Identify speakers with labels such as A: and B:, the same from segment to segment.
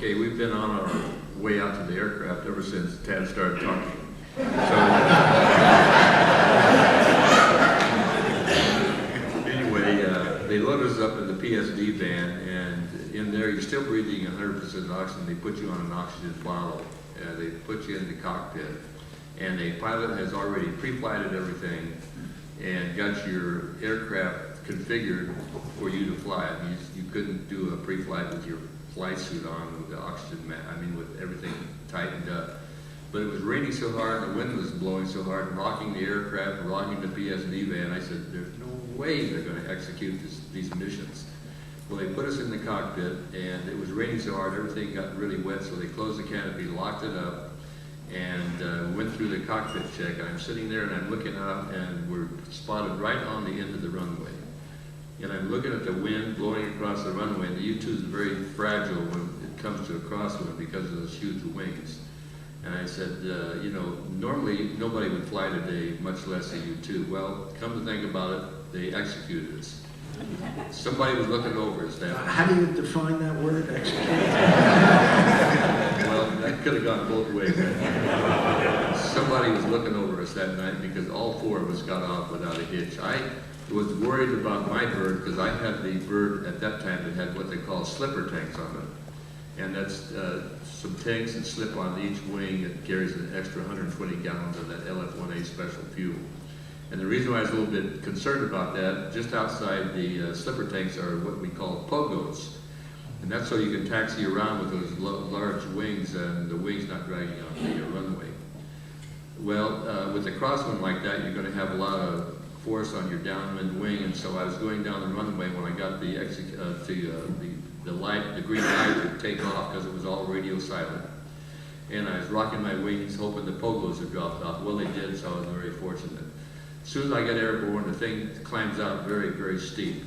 A: Okay, we've been on our way out to the aircraft ever since Tad started talking. So, anyway, they loaded us up in the PSD van, and in there you're still breathing 100% oxygen. They put you on an oxygen bottle, and they put you in the cockpit, and a pilot has already pre-flighted everything and got your aircraft configured for you to fly. You couldn't do a pre-flight with your flight suit on, with the oxygen with everything tightened up. But it was raining so hard, the wind was blowing so hard, rocking the aircraft, rocking the PSD van. I said, there's no way they're going to execute these missions. Well, they put us in the cockpit, and it was raining so hard, everything got really wet, so they closed the canopy, locked it up, and went through the cockpit check. And I'm sitting there, and I'm looking out, and we're spotted right on the end of the runway. And I'm looking at the wind blowing across the runway, and the U-2 is very fragile when it comes to a crosswind because of those huge wings. And I said, normally nobody would fly today, much less a U-2. Well, come to think about it, they executed us. Somebody was looking over us.
B: How do you define that word, execute?
A: Well, that could have gone both ways. Somebody was looking over us that night because all four of us got off without a hitch. I was worried about my bird because I had the bird at that time that had what they call slipper tanks on it. And that's some tanks that slip on each wing that carries an extra 120 gallons of that LF-1A special fuel. And the reason why I was a little bit concerned about that, just outside the slipper tanks are what we call pogos. And that's so you can taxi around with those large wings and the wings not dragging on the runway. Well, with a crosswind like that, you're going to have a lot of force on your downwind wing, and so I was going down the runway when I got the green light to take off because it was all radio silent. And I was rocking my wings hoping the pogos had dropped off. Well, they did, so I was very fortunate. As soon as I got airborne, the thing climbs out very, very steep.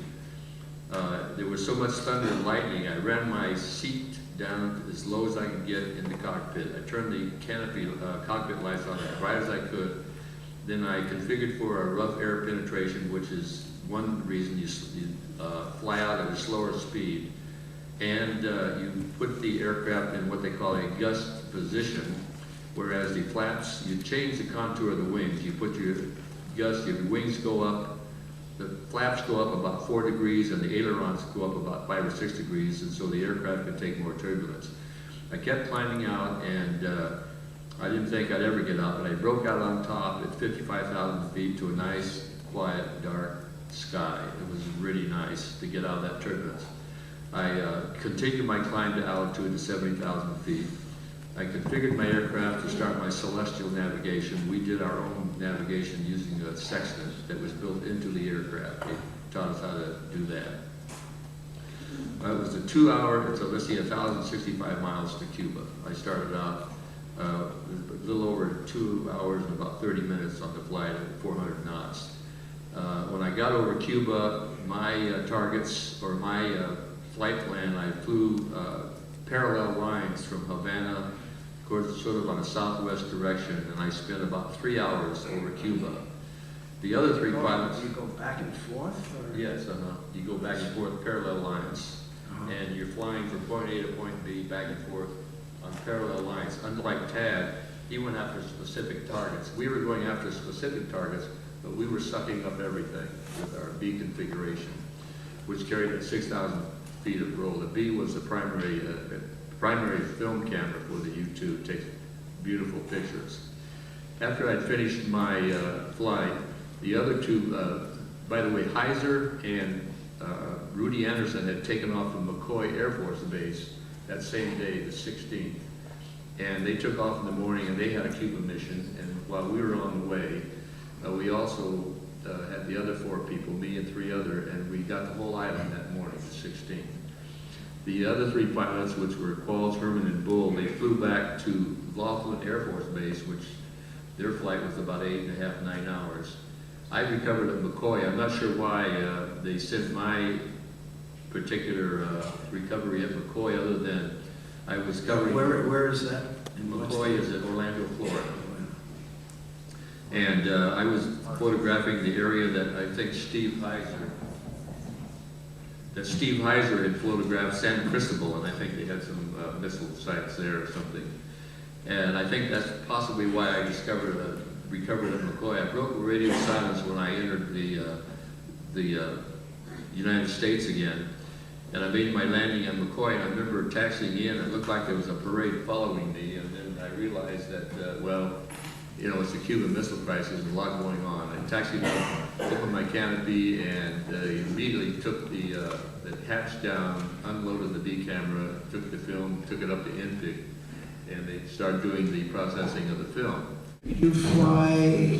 A: There was so much thunder and lightning, I ran my seat down as low as I could get in the cockpit. I turned the canopy cockpit lights on as bright as I could. Then I configured for a rough air penetration, which is one reason you fly out at a slower speed. And you put the aircraft in what they call a gust position, whereas the flaps, you change the contour of the wings. You put your gust, your wings go up, the flaps go up about 4 degrees, and the ailerons go up about 5 or 6 degrees, and so the aircraft can take more turbulence. I kept climbing out, and I didn't think I'd ever get out, but I broke out on top at 55,000 feet to a nice, quiet, dark sky. It was really nice to get out of that turbulence. I continued my climb to altitude to 70,000 feet. I configured my aircraft to start my celestial navigation. We did our own navigation using a sextant that was built into the aircraft. They taught us how to do that. It was a 2-hour, so let's see, 1,065 miles to Cuba. I started out a little over 2 hours and about 30 minutes on the flight at 400 knots. When I got over Cuba, my targets, or my flight plan, I flew parallel lines from Havana, of course, sort of on a southwest direction, and I spent about 3 hours over Cuba. The other three pilots...
B: You go back and forth? Or?
A: Yes, you go back and forth parallel lines. And you're flying from point A to point B, back and forth on parallel lines. Unlike Tad, he went after specific targets. We were going after specific targets, but we were sucking up everything with our B configuration, which carried at 6,000 feet of roll. The B was the primary film camera for the U-2. It takes beautiful pictures. After I'd finished my flight, the other two, by the way, Heiser and Rudy Anderson had taken off from McCoy Air Force Base that same day, the 16th. And they took off in the morning, and they had a Cuban mission. And while we were on the way, we also had the other 4 people, me and 3 other, and we got the whole island that morning, the 16th. The other 3 pilots, which were Qualls, Herman, and Bull, they flew back to Laughlin Air Force Base, which their flight was about 8.5, 9 hours. I recovered at McCoy. I'm not sure why they sent my particular recovery at McCoy, other than I was covering...
B: Where is that?
A: McCoy is in Orlando, Florida. And I was photographing the area that I think Steve Heiser Steve Heiser had photographed San Cristobal, and I think they had some missile sites there or something. And I think that's possibly why I recovered at McCoy. I broke the radio silence when I entered the United States again. And I made my landing at McCoy, and I remember taxiing in. It looked like there was a parade following me, and then I realized that, well, you know, it's the Cuban Missile Crisis, there's a lot going on. I taxied up, opened my canopy, and immediately took the hatch down, unloaded the B camera, took the film, took it up to INPIC, and they started doing the processing of the film.
B: You fly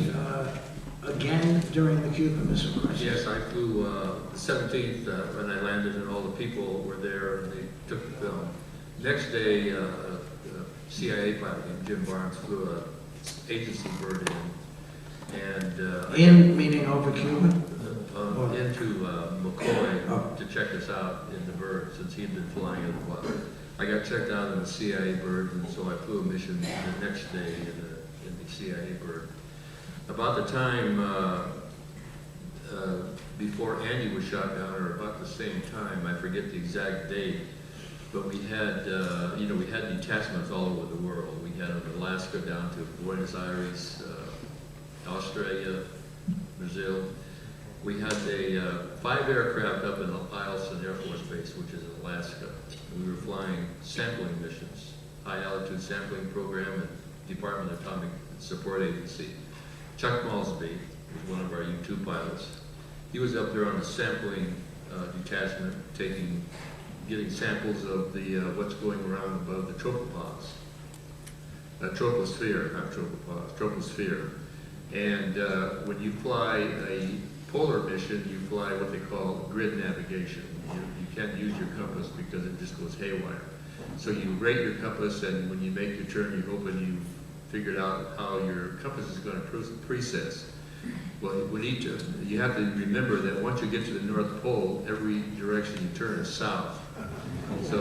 B: again during the Cuban Missile Crisis?
A: Yes, I flew the 17th when I landed, and all the people were there, and they took the film. Next day, a CIA pilot named Jim Barnes flew a agency bird in, and
B: meaning over Cuba?
A: Into McCoy to check us out in the bird, since he'd been flying it a while. I got checked out in the CIA bird, and so I flew a mission the next day in the CIA bird. About the time before Andy was shot down, or about the same time, I forget the exact date, but we had, we had detachments all over the world. We had from Alaska down to Buenos Aires, Australia, Brazil. We had 5 aircraft up in Eielson Air Force Base, which is in Alaska. And we were flying sampling missions, high altitude sampling program at Department of Atomic Support Agency. Chuck Malsby was one of our U-2 pilots. He was up there on a sampling detachment, getting samples of the what's going around above the tropopause. Troposphere, not tropopause, troposphere. And when you fly a polar mission, you fly what they call grid navigation. You can't use your compass because it just goes haywire. So you rate your compass, and when you make your turn, you hope and you've figured out how your compass is going to precess. Well, you have to remember that once you get to the North Pole, every direction you turn is south. So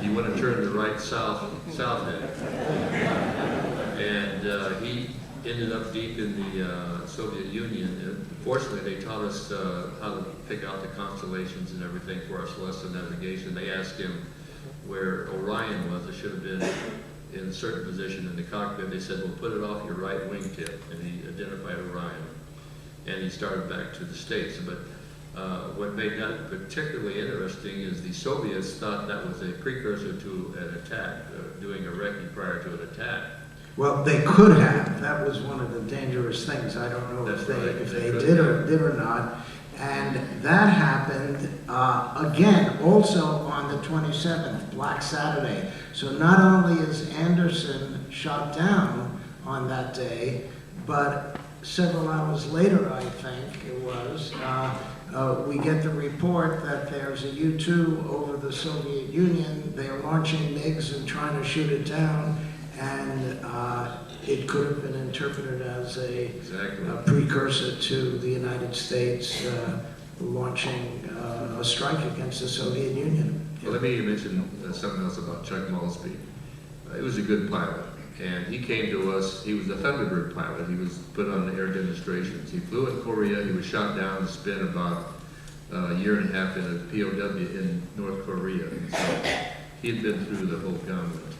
A: you want to turn the right south head. And he ended up deep in the Soviet Union. And fortunately, they taught us how to pick out the constellations and everything for our celestial navigation. They asked him where Orion was. It should have been in a certain position in the cockpit. They said, well, put it off your right wingtip. And he identified Orion. And he started back to the States. But what made that particularly interesting is the Soviets thought that was a precursor to an attack, doing a recce prior to an attack.
B: Well, they could have. That was one of the dangerous things. I don't know if they did or not. And that happened again, also on the 27th, Black Saturday. So not only is Anderson shot down on that day, but several hours later, I think it was, we get the report that there's a U-2 over the Soviet Union. They're launching MiGs and trying to shoot it down, and it could have been interpreted as a precursor to the United States launching a strike against the Soviet Union.
A: Well, let me mention something else about Chuck Malsby. He was a good pilot. And he came to us, he was a Thunderbird pilot. He was put on air demonstrations. He flew in Korea. He was shot down and spent about a year and a half in a POW in North Korea. And so he had been through the whole gauntlet.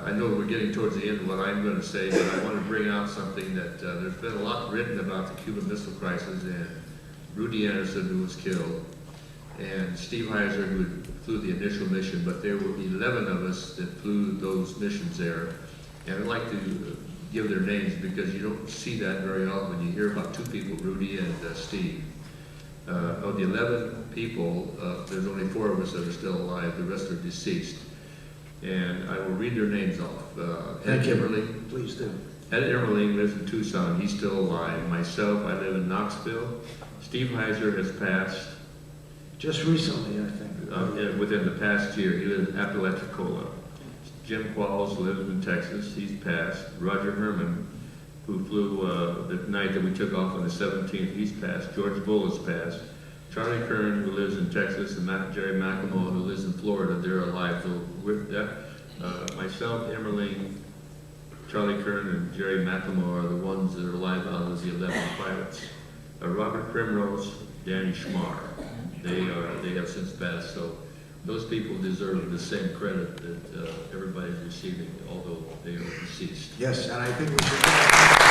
A: I know we're getting towards the end of what I'm going to say, but I want to bring out something that there's been a lot written about the Cuban Missile Crisis, and Rudy Anderson, who was killed, and Steve Heiser, who flew the initial mission, but there were 11 of us that flew those missions there. And I'd like to give their names because you don't see that very often. You hear about 2 people, Rudy and Steve. Of the 11 people, there's only 4 of us that are still alive. The rest are deceased. And I will read their names off. Ed Kimmerling.
B: Please do.
A: Ed Kimmerling lives in Tucson. He's still alive. Myself, I live in Knoxville. Steve Heiser has passed.
B: Just recently, I think.
A: Within the past year. He lives in Apalachicola. Jim Qualls lives in Texas. He's passed. Roger Herman, who flew the night that we took off on the 17th, he's passed. George Bull has passed. Charlie Kern, who lives in Texas, and Jerry McLemore, who lives in Florida, they're alive. So with that, myself, Emmerling, Charlie Kern, and Jerry McLemore are the ones that are alive out of the 11 pilots. Robert Primrose, Danny Schmar. They are they have since passed. So those people deserve the same credit that everybody's receiving, although they are deceased.
B: Yes, and I think we should.